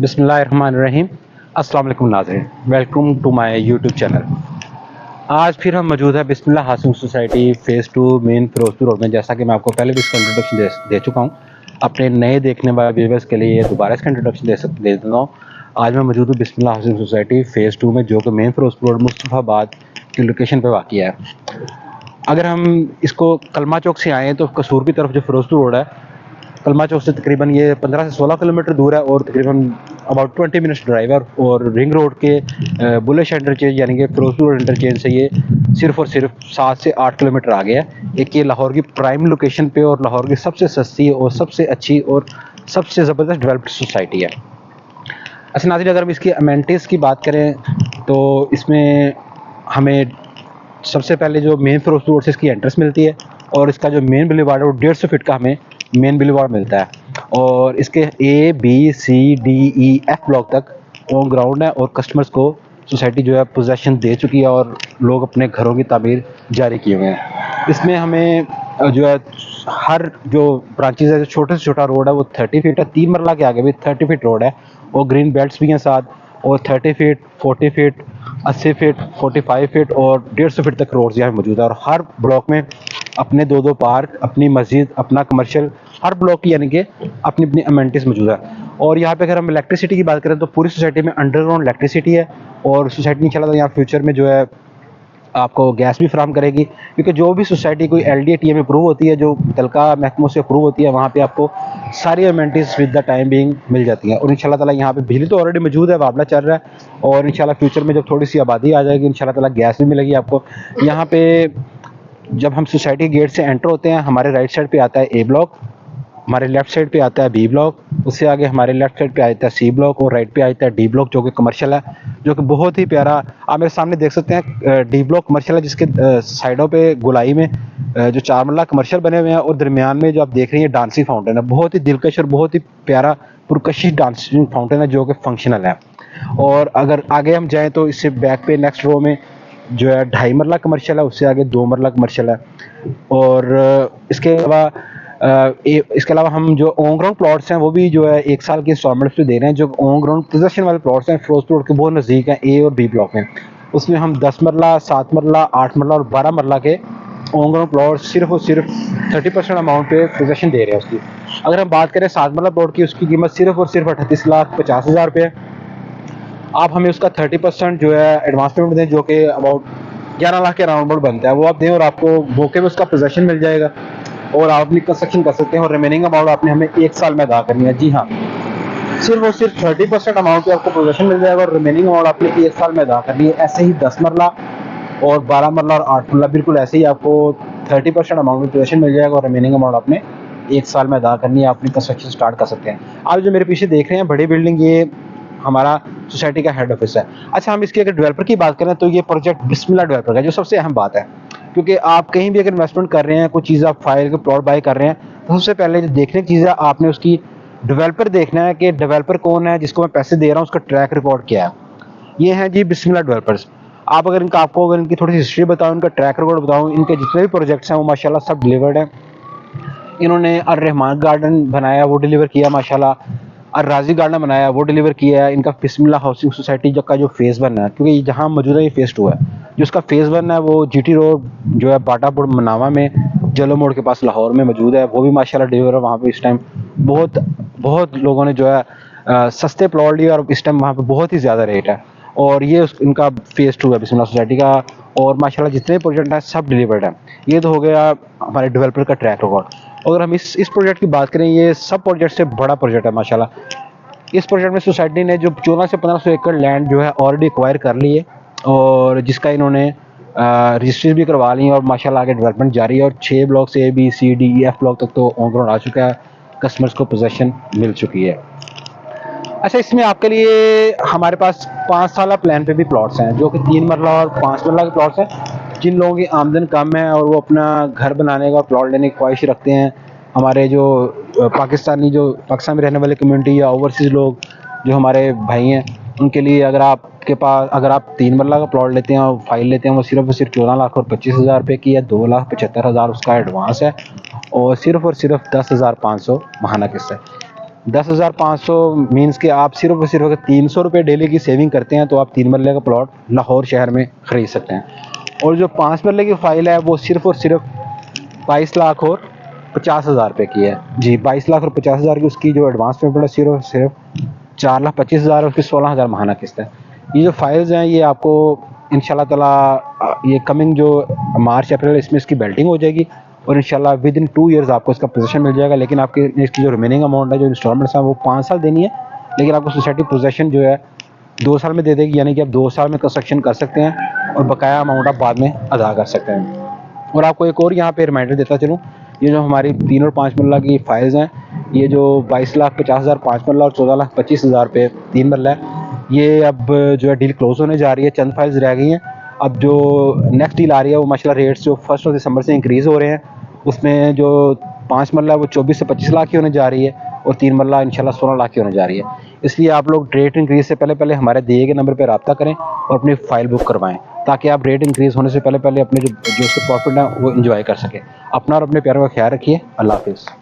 बिस्मिल्लाहिर्रहमानिर्रहीम। अस्सलाम वालेकुम नाज़रीन, welcome to my YouTube channel. आज फिर हम मौजूद है Bismillah housing society phase 2 main Ferozepur road में। जैसा कि मैं आपको पहले भी इसका इंट्रोडक्शन दे चुका हूँ। अपने नए देखने वाले व्यूअर्स के लिए दोबारा इसका इंट्रोडक्शन दे देता हूँ। आज मैं मौजूद हूँ बिस्मिल्लाह हाउसिंग सोसाइटी फ़ेज़ 2 में, जो कि मेन फिरोजपुर रोड मुस्तफ़ाबाद की लोकेशन पे वाक़िया है। अगर हम इसको कलमा चौक से आएँ तो कसूर की तरफ जो फिरोजपुर रोड है, कलमा चौक से तकरीबन ये 15 से 16 किलोमीटर दूर है और तकरीबन अबाउट 20 मिनट्स ड्राइव है। और रिंग रोड के बुलिश इंटरचेंज यानी कि फिरोजपुर इंटरचेंज से ये सिर्फ और सिर्फ 7 से 8 किलोमीटर आगे है। एक ये लाहौर की प्राइम लोकेशन पे और लाहौर की सबसे सस्ती और सबसे अच्छी और सबसे ज़बरदस्त डेवलप्ड सोसाइटी है। अच्छा नाज़रीन, अगर हम इसकी अमेनिटीज़ की बात करें तो इसमें हमें सबसे पहले जो मेन फिरोजपुर रोड से इसकी एंट्रेंस मिलती है और इसका जो मेन बुलेवार्ड है वो 150 फीट का हमें मेन बुलेवार्ड मिलता है। और इसके A B C D E F block तक ऑन ग्राउंड है और कस्टमर्स को सोसाइटी जो है पोजेसन दे चुकी है और लोग अपने घरों की तामीर जारी किए हुए हैं। इसमें हमें जो है हर जो ब्रांचेज है, जो छोटे से छोटा रोड है वो 30 फीट है। 3 मरला के आगे भी 30 फीट रोड है और ग्रीन बेल्ट्स भी हैं साथ। और 30 फीट, 40 फीट, 80 फीट, 45 फीट और 150 फीट तक रोड्स यहाँ मौजूद है। और हर ब्लॉक में अपने दो पार्क, अपनी मस्जिद, अपना कमर्शियल, हर ब्लॉक की यानी कि अपनी अपनी अमेनिटीज़ मौजूद है। और यहाँ पे अगर हम इलेक्ट्रिसिटी की बात करें तो पूरी सोसाइटी में अंडरग्राउंड इलेक्ट्रिसिटी है और सोसाइटी इंशाल्लाह यहाँ फ्यूचर में जो है आपको गैस भी फराहम करेगी, क्योंकि जो भी सोसाइटी कोई LDA-TM अप्रूव होती है, जो मुतलका महकमों से अप्रूव होती है, वहाँ पे आपको सारी amenities with the time being मिल जाती हैं। और इंशाल्लाह ताला यहाँ पे बिजली तो ऑलरेडी मौजूद है, बावला चल रहा है और इंशाल्लाह फ्यूचर में जब थोड़ी सी आबादी आ जाएगी इंशाल्लाह ताला गैस भी मिलेगी आपको। यहाँ पे जब हम सोसाइटी गेट से एंटर होते हैं, हमारे राइट साइड पे आता है A ब्लॉक, हमारे लेफ्ट साइड पे आता है B ब्लॉक, उससे आगे हमारे लेफ्ट साइड पे आता है C ब्लॉक और राइट पे आता है D ब्लॉक, जो कि कमर्शियल है, जो कि बहुत ही प्यारा। आप मेरे सामने देख सकते हैं D ब्लॉक कमर्शियल है, जिसके साइडों पे गोलाई में जो 4 मरला कमर्शियल बने हुए हैं और दरमियान में जो आप देख रही हैं डांसिंग फाउंटेन है। बहुत ही दिलकश और बहुत ही प्यारा पुरकशिश डांसिंग फाउंटेन है, जो कि फंक्शनल है। और अगर आगे हम जाएँ तो इससे बैक पे नेक्स्ट रो में जो है 2.5 मरला कमर्शियल है, उससे आगे 2 मरला कमर्शियल है। और इसके अलावा हम जो ऑन ग्राउंड प्लॉट्स हैं वो भी जो है 1 साल की इंस्टॉलमेंट्स पे दे रहे हैं। जो ऑन ग्राउंड पोजेसन वाले प्लॉट्स हैं फिरोजपुर रोड के बहुत नज़दीक हैं, A और B ब्लॉक में। उसमें हम 10 मरला, 7 मरला, 8 मरला और 12 मरला के ऑन ग्राउंड प्लॉट सिर्फ और सिर्फ 30% अमाउंट पे पोजेसन दे रहे हैं उसकी। अगर हम बात करें 7 मरला प्लॉट की, उसकी कीमत सिर्फ और सिर्फ 38,50,000 रुपये है। आप हमें उसका 30% जो है एडवांस पेमेंट दें, जो कि अबाउट 11 लाख के अराउंड बनता है, वो आप दें और आपको मौके में उसका पोजेसन मिल जाएगा और आप अपनी कंस्ट्रक्शन कर सकते हैं। और रिमेनिंग अमाउंट आपने हमें 1 साल में अदा करनी है। जी हाँ, सिर्फ और सिर्फ 30% अमाउंट पे आपको पोजेसन मिल जाएगा और रिमेनिंग अमाउंट आपने 1 साल में अदा करनी है। ऐसे ही 10 मरला और 12 मरला और 8 मरला बिल्कुल ऐसे ही आपको 30% अमाउंट में पोजेसन मिल जाएगा और रिमेनिंग अमाउंट आपने 1 साल में अदा करनी है। आप अपनी कंस्ट्रक्शन स्टार्ट कर सकते हैं। आप जो मेरे पीछे देख रहे हैं बड़ी बिल्डिंग, ये हमारा सोसाइटी का हेड ऑफिस है। अच्छा, हम इसकी अगर डेवलपर की बात करें तो ये प्रोजेक्ट बिस्मिल्लाह डेवलपर का, जो सबसे अहम बात है, क्योंकि आप कहीं भी अगर इन्वेस्टमेंट कर रहे हैं, कोई चीज़ आप फाइल के प्लॉट बाय कर रहे हैं, तो सबसे पहले जो देखने की चीज़ है आपने उसकी डेवलपर देखना है कि डेवलपर कौन है, जिसको मैं पैसे दे रहा हूँ, उसका ट्रैक रिकॉर्ड क्या है। ये हैं जी बिस्मिल्लाह डेवलपर्स। आप अगर आपको अगर इनकी थोड़ी सी हिस्ट्री बताऊँ, इनका ट्रैक रिकॉर्ड बताऊँ, इनके जितने भी प्रोजेक्ट्स हैं वो माशाल्लाह सब डिलीवर्ड हैं। इन्होंने अर-रहमान गार्डन बनाया, वो डिलीवर किया माशाल्लाह। अर-राज़ी गार्डन बनाया, वो डिलीवर किया है। इनका बिस्मिल्लाह हाउसिंग सोसाइटी का जो फेज़ 1 है, क्योंकि जहाँ मौजूद है ये फेज़ 2 है, जो उसका फेज़ 1 है वो GT रोड जो है बाटापुर मनावा में जलो मोड़ के पास लाहौर में मौजूद है, वो भी माशाल्लाह डिलीवर है। वहाँ पे इस टाइम बहुत बहुत लोगों ने जो है सस्ते प्लॉट लिए और इस टाइम वहाँ पे बहुत ही ज़्यादा रेट है। और ये इनका फेज़ 2 है बिस्मिल्लाह सोसाइटी का। और माशाल्लाह जितने प्रोजेक्ट हैं सब डिलीवर्ड हैं। ये तो हो गया हमारे डेवलपर का ट्रैक रिकॉर्ड। अगर हम इस प्रोजेक्ट की बात करें, ये सब प्रोजेक्ट से बड़ा प्रोजेक्ट है माशाल्लाह। इस प्रोजेक्ट में सोसाइटी ने जो 14 से 1500 एकड़ लैंड जो है ऑलरेडी एक्वायर कर ली है और जिसका इन्होंने रजिस्ट्री भी करवा ली है और माशाल्लाह आगे डेवलपमेंट जारी है। और 6 ब्लॉक से A B C D E F block तक तो ऑन ग्राउंड आ चुका है, कस्टमर्स को पोजेसन मिल चुकी है। अच्छा, इसमें आपके लिए हमारे पास 5 साल प्लान पे भी प्लॉट्स हैं, जो कि 3 मरला और 5 मरला के प्लॉट्स हैं। जिन लोगों की आमदन कम है और वो अपना घर बनाने का प्लॉट लेने की ख्वाहिश रखते हैं, हमारे जो पाकिस्तान में रहने वाले कम्युनिटी या ओवरसीज़ लोग जो हमारे भाई हैं, उनके लिए अगर आप 3 मरला का प्लॉट लेते हैं और फाइल लेते हैं, वो सिर्फ और सिर्फ 14 लाख और 25,000 रुपये की है। 2,75,000 उसका एडवांस है और सिर्फ 10,500 माहाना किस्त है। 10,500 मीन्स कि आप सिर्फ और सिर्फ अगर 300 रुपये डेली की सेविंग करते हैं तो आप 3 मरले का प्लॉट लाहौर शहर में ख़रीद सकते हैं। और जो 5 मरले की फ़ाइल है वो सिर्फ और सिर्फ 22 लाख और 50,000 रुपये की है जी। 22 लाख और 50,000 की उसकी जो एडवांस पेमेंट है सिर्फ और सिर्फ 4,25,000 उसकी 16,000 माहाना किस्त है। ये जो फाइल्स हैं ये आपको इंशाल्लाह ताला ये कमिंग जो मार्च अप्रैल इसमें इसकी बेल्टिंग हो जाएगी और इंशाल्लाह विद इन 2 ईयर्स आपको इसका पोजीशन मिल जाएगा। लेकिन आपकी इसकी जो रिमेनिंग अमाउंट है जो इंस्टॉलमेंट्स हैं वो 5 साल देनी है, लेकिन आपको सोसाइटी पोजीशन जो है 2 साल में दे देगी, यानी कि आप 2 साल में कंस्ट्रक्शन कर सकते हैं और बकाया अमाउंट आप बाद में अदा कर सकते हैं। और आपको एक और यहाँ पे रिमाइंडर देता चलूँ, ये जो हमारी 3 और 5 मरला की फाइल्स हैं, ये जो 22,50,000 5 मरला और 14,25,000 रुपये 3 मरला है, ये अब जो है डील क्लोज होने जा रही है। चंद फाइल्स रह गई हैं। अब जो नेक्स्ट डील आ रही है वो माशाल्लाह रेट्स जो 1 दिसंबर से इंक्रीज़ हो रहे हैं, उसमें जो 5 मरला वो 24 से 25 लाख की होने जा रही है और 3 मरला इंशाल्लाह 16 लाख की होने जा रही है। इसलिए आप लोग रेट इंक्रीज़ से पहले पहले हमारे दिए गए नंबर पर रब्ता करें और अपनी फ़ाइल बुक करवाएं, ताकि आप रेट इंक्रीज़ होने से पहले पहले अपने जो उसके प्रॉफिट है वो इंजॉय कर सकें। अपना और अपने प्यारों का ख्याल रखिए। अल्लाह हाफिज़।